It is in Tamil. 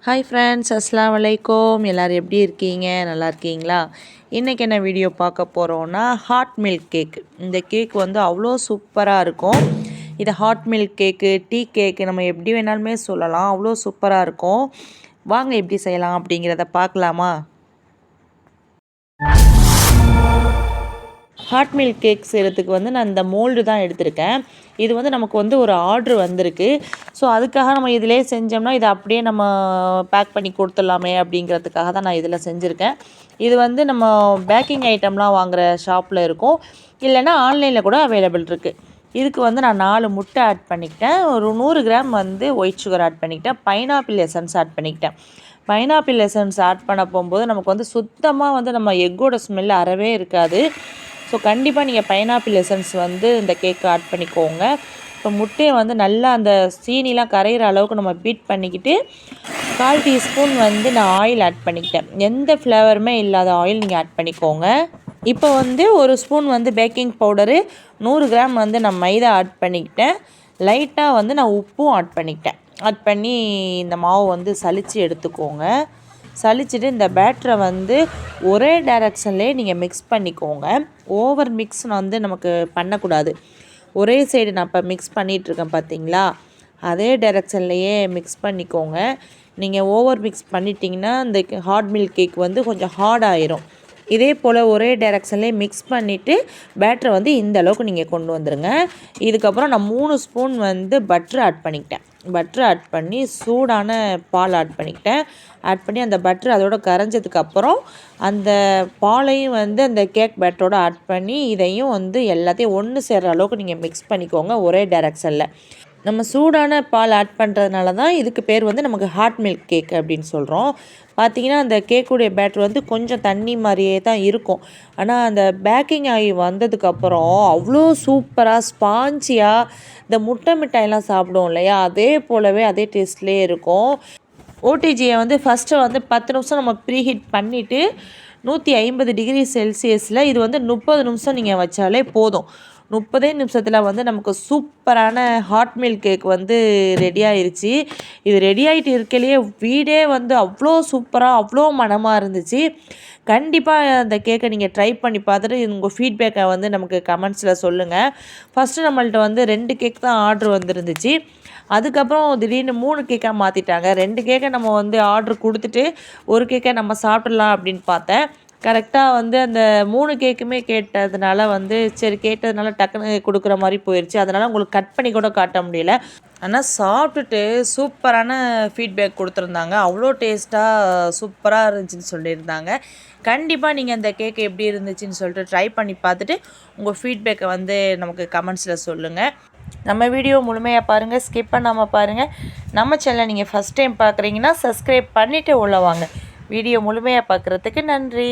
ஹாய் ஃப்ரெண்ட்ஸ், அஸ்ஸலாமு அலைக்கும். எல்லோரும் எப்படி இருக்கீங்க? நல்லா இருக்கீங்களா? இன்றைக்கி என்ன வீடியோ பார்க்க போகிறோன்னா ஹாட் மில்க் கேக். இந்த கேக் வந்து அவ்வளோ சூப்பராக இருக்கும். இது ஹாட் மில்க் கேக்கு, டீ கேக்கு, நம்ம எப்படி வேணாலுமே சொல்லலாம். அவ்வளோ சூப்பராக இருக்கும். வாங்க எப்படி செய்யலாம் அப்படிங்கிறத பார்க்கலாமா? ஹாட் மில்க் கேக் செய்கிறதுக்கு வந்து நான் இந்த மோல்டு தான் எடுத்திருக்கேன். இது வந்து நமக்கு வந்து ஒரு ஆர்ட்ரு வந்திருக்கு. ஸோ அதுக்காக நம்ம இதிலே செஞ்சோம்னா இதை அப்படியே நம்ம பேக் பண்ணி கொடுத்துடலாமே அப்படிங்கிறதுக்காக தான் நான் இதில் செஞ்சுருக்கேன். இது வந்து நம்ம பேக்கிங் ஐட்டம்லாம் வாங்குகிற ஷாப்பில் இருக்கும், இல்லைன்னா ஆன்லைனில் கூட அவைலபிள் இருக்குது. இதுக்கு வந்து நான் 4 முட்டை ஆட் பண்ணிக்கிட்டேன். ஒரு 100 கிராம் வந்து ஒயிட் சுகர் ஆட் பண்ணிக்கிட்டேன். பைனாப்பிள் எசன்ஸ் ஆட் பண்ணிக்கிட்டேன். பைனாப்பிள் எசன்ஸ் ஆட் பண்ண போகும்போது நமக்கு வந்து சுத்தமாக வந்து நம்ம எக்கோட ஸ்மெல் அறவே இருக்காது. ஸோ கண்டிப்பாக நீங்கள் பைனாப்பிள் எசன்ஸ் வந்து இந்த கேக்கு ஆட் பண்ணிக்கோங்க. இப்போ முட்டையை வந்து நல்லா அந்த சீனிலாம் கரைகிற அளவுக்கு நம்ம பீட் பண்ணிக்கிட்டு 1/4 டீஸ்பூன் வந்து நான் ஆயில் ஆட் பண்ணிக்கிட்டேன். எந்த ஃப்ளேவருமே இல்லாத ஆயில் நீங்கள் ஆட் பண்ணிக்கோங்க. இப்போ வந்து 1 ஸ்பூன் வந்து பேக்கிங் பவுடரு, 100 கிராம் வந்து நான் மைதா ஆட் பண்ணிக்கிட்டேன். லைட்டாக வந்து நான் உப்பும் ஆட் பண்ணிக்கிட்டேன். ஆட் பண்ணி இந்த மாவு வந்து சலித்து எடுத்துக்கோங்க. சலிச்சுட்டு இந்த பேட்டரை வந்து ஒரே டைரக்ஷன்லேயே நீங்கள் மிக்ஸ் பண்ணிக்கோங்க. ஓவர் மிக்ஸ் வந்து நமக்கு பண்ணக்கூடாது. ஒரே சைடு நான் இப்போ மிக்ஸ் பண்ணிகிட்ருக்கேன் பார்த்தீங்களா, அதே டைரக்ஷன்லேயே மிக்ஸ் பண்ணிக்கோங்க. நீங்கள் ஓவர் மிக்ஸ் பண்ணிட்டீங்கன்னா இந்த ஹாட் மில்க் கேக் வந்து கொஞ்சம் ஹார்ட் ஆயிரும். இதே போல் ஒரே டைரக்ஷன்லேயே மிக்ஸ் பண்ணிவிட்டு பேட்டரை வந்து இந்த அளவுக்கு நீங்கள் கொண்டு வந்துடுங்க. இதுக்கப்புறம் நான் 3 ஸ்பூன் வந்து பட்டர் ஆட் பண்ணிக்கிட்டேன். பட்டர் ஆட் பண்ணி சூடான பால் ஆட் பண்ணிக்கிட்டேன். ஆட் பண்ணி அந்த பட்டர் அதோட கரைஞ்சதுக்கப்புறம் அந்த பாலையும் வந்து அந்த கேக் பேட்டரோட ஆட் பண்ணி இதையும் வந்து எல்லாத்தையும் ஒன்று சேர்கிற அளவுக்கு நீங்கள் மிக்ஸ் பண்ணிக்கோங்க ஒரே டைரக்ஷனில். நம்ம சூடான பால் ஆட் பண்ணுறதுனால தான் இதுக்கு பேர் வந்து நமக்கு ஹாட் மில்க் கேக் அப்படின்னு சொல்கிறோம். பார்த்திங்கன்னா அந்த கேக்குடைய பேட்டர் வந்து கொஞ்சம் தண்ணி மாதிரியே தான் இருக்கும். ஆனால் அந்த பேக்கிங் ஆகி வந்ததுக்கப்புறம் அவ்வளோ சூப்பராக ஸ்பாஞ்சியாக இந்த முட்டை மிட்டாயெல்லாம் சாப்பிடுவோம் இல்லையா, அதே போலவே அதே டேஸ்ட்லேயே இருக்கும். ஓடிஜியை வந்து ஃபஸ்ட்டு வந்து 10 நிமிஷம் நம்ம ப்ரீஹீட் பண்ணிவிட்டு 150 டிகிரி செல்சியஸில் இது வந்து 30 நிமிஷம் நீங்கள் வச்சாலே போதும். 30 நிமிஷத்தில் வந்து நமக்கு சூப்பரான ஹாட் மில்க் கேக் வந்து ரெடி ஆயிடுச்சு. இது ரெடி ஆகிட்டு இருக்கலையே வீடே வந்து அவ்வளோ சூப்பராக அவ்வளோ மணமாக இருந்துச்சு. கண்டிப்பாக அந்த கேக்கை நீங்கள் ட்ரை பண்ணி பார்த்துட்டு உங்கள் ஃபீட்பேக்கை வந்து நமக்கு கமெண்ட்ஸில் சொல்லுங்கள். ஃபஸ்ட்டு நம்மள்ட்ட வந்து 2 கேக் தான் ஆர்ட்ரு வந்துருந்துச்சு. அதுக்கப்புறம் திடீர்னு 3 கேக்காக மாற்றிட்டாங்க. 2 கேக்கை நம்ம வந்து ஆர்ட்ரு கொடுத்துட்டு 1 கேக்கை நம்ம சாப்பிட்றலாம் அப்படின்னு பார்த்தேன். கரெக்டாக வந்து அந்த 3 கேக்குமே கேட்டதுனால வந்து சரி கேட்டதுனால டக்குன்னு கொடுக்குற மாதிரி போயிடுச்சு. அதனால் உங்களுக்கு கட் பண்ணி கூட காட்ட முடியல. ஆனால் சாப்பிட்டுட்டு சூப்பரான ஃபீட்பேக் கொடுத்துருந்தாங்க. அவ்வளோ டேஸ்ட்டாக சூப்பராக இருந்துச்சுன்னு சொல்லியிருந்தாங்க. கண்டிப்பாக நீங்கள் அந்த கேக் எப்படி இருந்துச்சுன்னு சொல்லிட்டு ட்ரை பண்ணி பார்த்துட்டு உங்கள் ஃபீட்பேக்கை வந்து நமக்கு கமெண்ட்ஸில் சொல்லுங்கள். நம்ம வீடியோ முழுமையாக பாருங்கள், ஸ்கிப் பண்ணாமல் பாருங்கள். நம்ம சேனலை நீங்கள் ஃபஸ்ட் டைம் பார்க்குறீங்கன்னா சப்ஸ்கிரைப் பண்ணிவிட்டு உள்ள வாங்க. வீடியோ முழுமையாக பார்க்குறதுக்கு நன்றி.